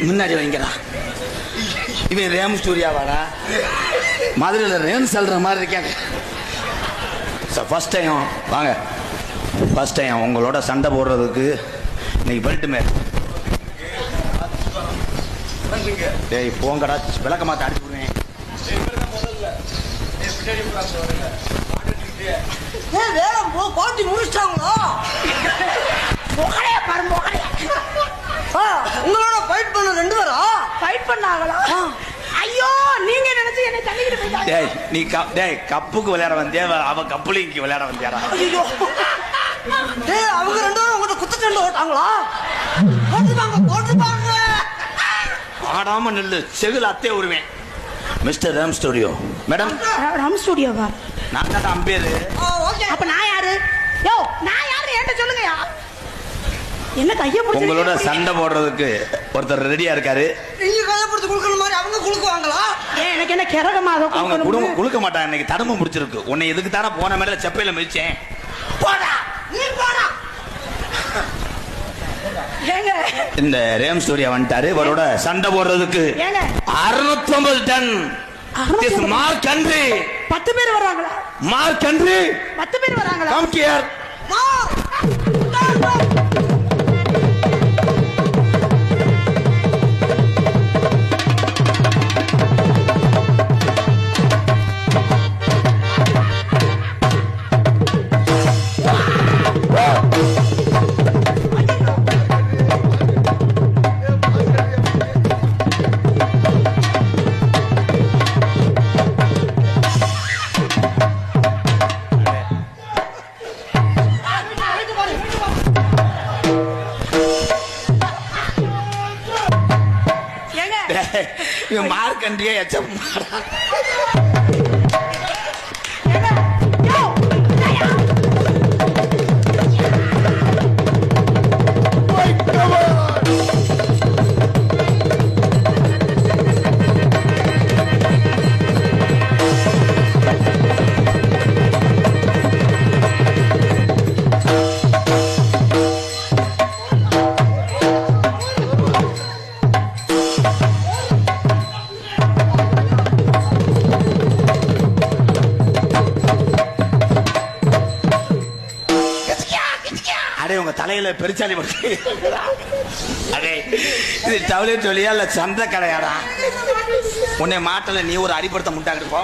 முன்னாடி வைங்கடா. இவன் ரேம் ஸ்டூடியோவாடா? மதுரையில் ரேம் சொல்ற மாதிரி இருக்கேன். ஃபர்ஸ்ட் டைம் வாங்க. ஃபர்ஸ்ட் டைம் உங்களோட சண்டை போடுறதுக்கு இன்னைக்கு போயிட்டுமே. டேய் போங்கடா, விளக்க மாத்த அடிச்சு விடுவேன். பாட்டி முடிச்சிட்டாங்களா? உங்களோட ஃபைட் பண்ண 2 பேரா ஃபைட் பண்ணாங்களா? ஐயோ, நீங்க நினைச்சு என்ன தள்ளிக்கிட்டு போயிட்டாங்க. டேய் நீ டேய் கப்புக்கு விளையாட வந்தியா, அவ கப்புலிக்கு விளையாட வந்தியாடா? ஐயோ, டேய் அவங்க 2 பேரும் உங்ககிட்ட குத்து சண்டை ஓட்டாங்களா? போட்டுப்பாங்க. ஆடாம நில்லு, செகுல அத்தே உருவேன். Mister Ram studio. Madam Ram ஸ்டுடியோவா? நான் தான் அம்பேர். அப்ப நான் யாரு? யோ, நான் யாரு என்கிட்ட சொல்லுங்கயா. என்ன கைய பிடிச்சு உங்களோட சண்டை போடுறதுக்கு ஒருத்தர் ரெடியா இருக்காரு. நீங்க கைய பிடிச்சு குலுக்குற மாதிரி அவங்க குலுக்குவாங்களா? எனக்கு என்ன கிறகமா? அவங்க குலுக்க மாட்டாங்க. இன்னைக்கு தடம்பு முடிச்சிருக்கு. உன்னை எதுக்கு தானே போன மேல செப்பையில மிதிச்சேன். போடா நீ போடா. ஏங்க இந்த ரேம் ஸ்டூடியோ வந்துட்டாரு. இவரோட சண்டை போடுறதுக்கு 650 டன். திஸ் மார்க் கண்ட்ரி 10 பேர் வராங்களா? மார்க் கண்ட்ரி 10 பேர் வராங்களா? Come here. இவன் மார்க் கண்ட்ரியே எச்சம். உங்க தலையில பெருச்சாலி படுத்து. அடே இது டவுலெட் சொல்லியா இல்ல சந்த கடையாடா? உன்னை மாட்டல, நீ ஒரு அடிப்படுத்த முட்டாக்கிட்டு போ.